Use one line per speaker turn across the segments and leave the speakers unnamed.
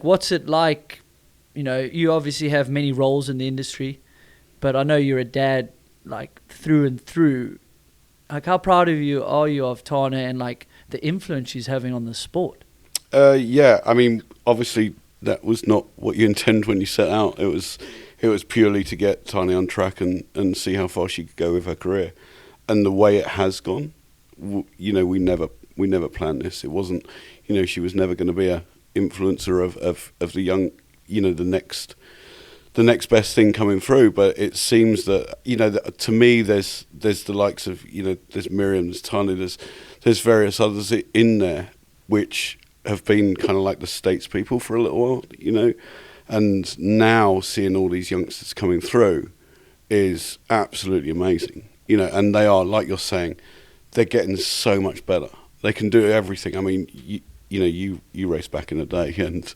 What's it like? You know, you obviously have many roles in the industry, but I know you're a dad, like, through and through. Like, how proud of you are you of Tahnee and, like, the influence she's having on the sport?
Yeah, I mean, obviously that was not what you intend when you set out. It was purely to get Tahnee on track and see how far she could go with her career. And the way it has gone, you know, we never planned this. It wasn't, you know, she was never going to be a influencer of the young, you know, the next best thing coming through. But it seems that, you know, that to me, there's the likes of, you know, there's Miriam, there's Tahnee, there's various others in there which have been kind of like the States people for a little while, you know, and now seeing all these youngsters coming through is absolutely amazing, you know, and they are, like you're saying, they're getting so much better. They can do everything. I mean, you know, you raced back in the day, and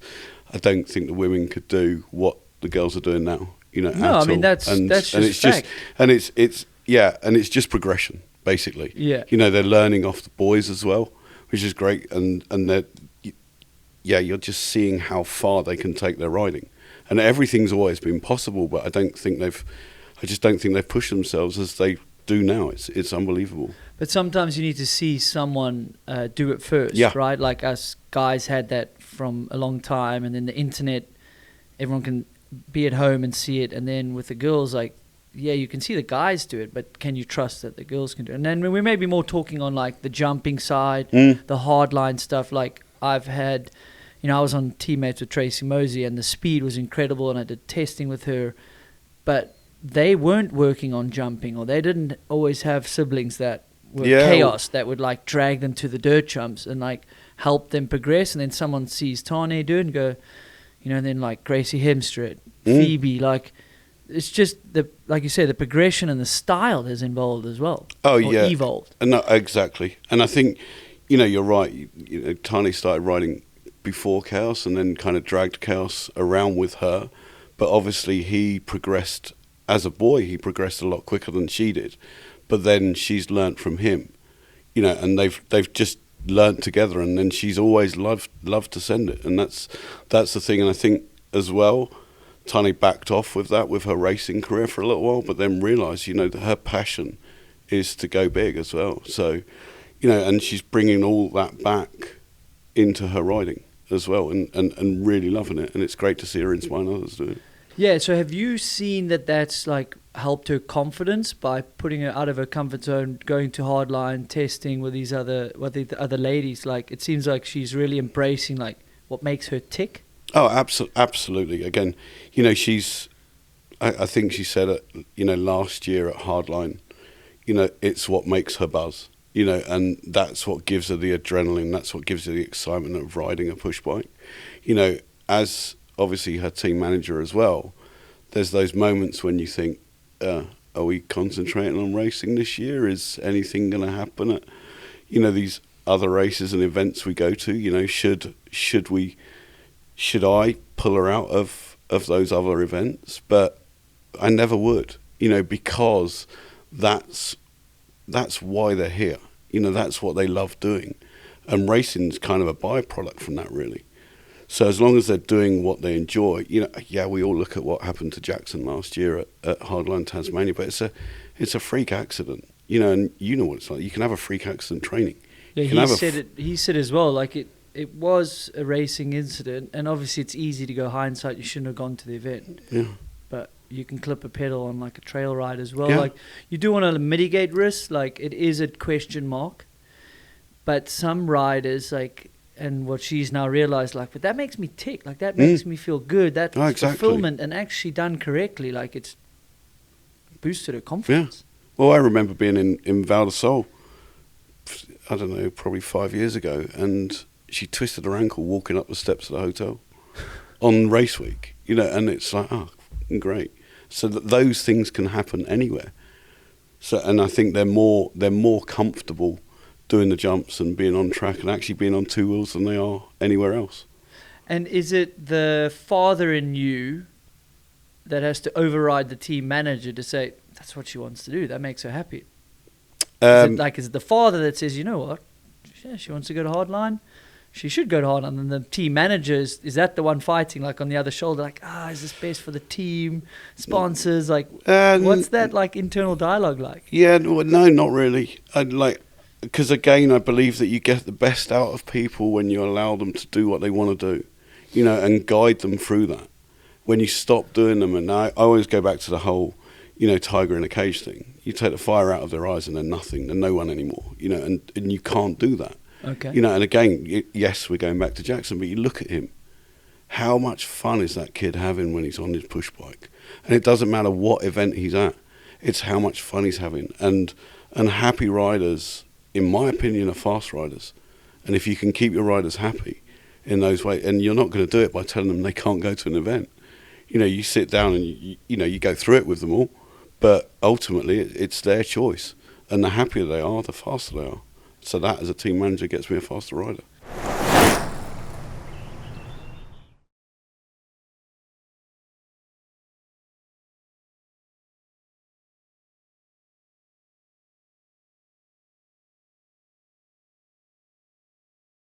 I don't think the women could do what the girls are doing now, you know.
No, I mean, that's
it's
fact.
and it's just progression, basically.
Yeah.
You know, they're learning off the boys as well, which is great, and they're, yeah, you're just seeing how far they can take their riding, and everything's always been possible, but I just don't think they've pushed themselves as they do now. It's unbelievable.
But sometimes you need to see someone do it first,
Yeah.
right? Like us guys had that from a long time, and then the internet, everyone can be at home and see it. And then with the girls, like, yeah, you can see the guys do it, but can you trust that the girls can do it? And then we may be more talking on like the jumping side, the hardline stuff. Like I've had, you know, I was on teammates with Tracy Mosey, and the speed was incredible, and I did testing with her, but they weren't working on jumping, or they didn't always have siblings that were chaos, that would like drag them to the dirt jumps and like help them progress. And then someone sees Tahnee do it and go, you know, and then like Gracie Hemstreet, Phoebe, like it's just like you say, the progression and the style is involved as well.
Oh,
or
yeah,
evolved.
No, exactly. And I think, you know, you're right. You know, Tahnee started riding before Kaos and then kind of dragged Kaos around with her, but obviously he progressed as a boy. He progressed a lot quicker than she did. But then she's learnt from him, you know, and they've just learnt together, and then she's always loved to send it, and that's the thing. And I think as well, Tahnee backed off with that with her racing career for a little while, but then realised, you know, that her passion is to go big as well. So, you know, and she's bringing all that back into her riding as well, and really loving it, and it's great to see her inspiring others to do it.
Yeah, so have you seen that's like helped her confidence by putting her out of her comfort zone, going to hardline, testing with the other ladies? Like, it seems like she's really embracing like what makes her tick.
Oh, absolutely. Again, you know, I think she said it, you know, last year at hardline, you know, it's what makes her buzz, you know, and that's what gives her the adrenaline. That's what gives her the excitement of riding a push bike, you know, as obviously her team manager as well. There's those moments when you think, are we concentrating on racing this year? Is anything going to happen at, you know, these other races and events we go to? You know, should I pull her out of those other events? But I never would, you know, because that's why they're here. You know, that's what they love doing, and racing's kind of a byproduct from that, really. So as long as they're doing what they enjoy, you know, yeah, we all look at what happened to Jackson last year at Hardline Tasmania, but it's a freak accident, you know, and you know what it's like. You can have a freak accident training.
Yeah, he said as well, like it was a racing incident, and obviously it's easy to go hindsight, you shouldn't have gone to the event.
Yeah.
But you can clip a pedal on like a trail ride as well.
Yeah.
Like, you do want to mitigate risks, like it is a question mark. But some riders, like, and what she's now realized, like, but that makes me tick, like that makes me feel good, that's
exactly.
fulfillment, and actually done correctly, like it's boosted her confidence.
Yeah. Well, I remember being in Val d'Isole, I don't know, probably 5 years ago, and she twisted her ankle walking up the steps of the hotel on race week, you know, and it's like, oh, great. So that those things can happen anywhere. So, and I think they're more comfortable doing the jumps and being on track and actually being on two wheels than they are anywhere else.
And is it the father in you that has to override the team manager to say, that's what she wants to do, that makes her happy? Is it the father that says, you know what, yeah, she wants to go to hardline, she should go hard on. And the team managers, is that the one fighting like on the other shoulder, like, is this best for the team, sponsors, like what's that like internal dialogue like?
Yeah, no, not really. Because again, I believe that you get the best out of people when you allow them to do what they want to do, you know, and guide them through that. When you stop doing them, and I always go back to the whole, you know, tiger in a cage thing. You take the fire out of their eyes and they're nothing, they're no one anymore, you know, and you can't do that.
Okay.
You know, and again, yes, we're going back to Jackson, but you look at him. How much fun is that kid having when he's on his push bike? And it doesn't matter what event he's at. It's how much fun he's having. And happy riders, in my opinion, are fast riders. And if you can keep your riders happy in those ways, and you're not going to do it by telling them they can't go to an event. You know, you sit down and you go through it with them all, but ultimately it's their choice. And the happier they are, the faster they are. So that, as a team manager, gets me a faster rider.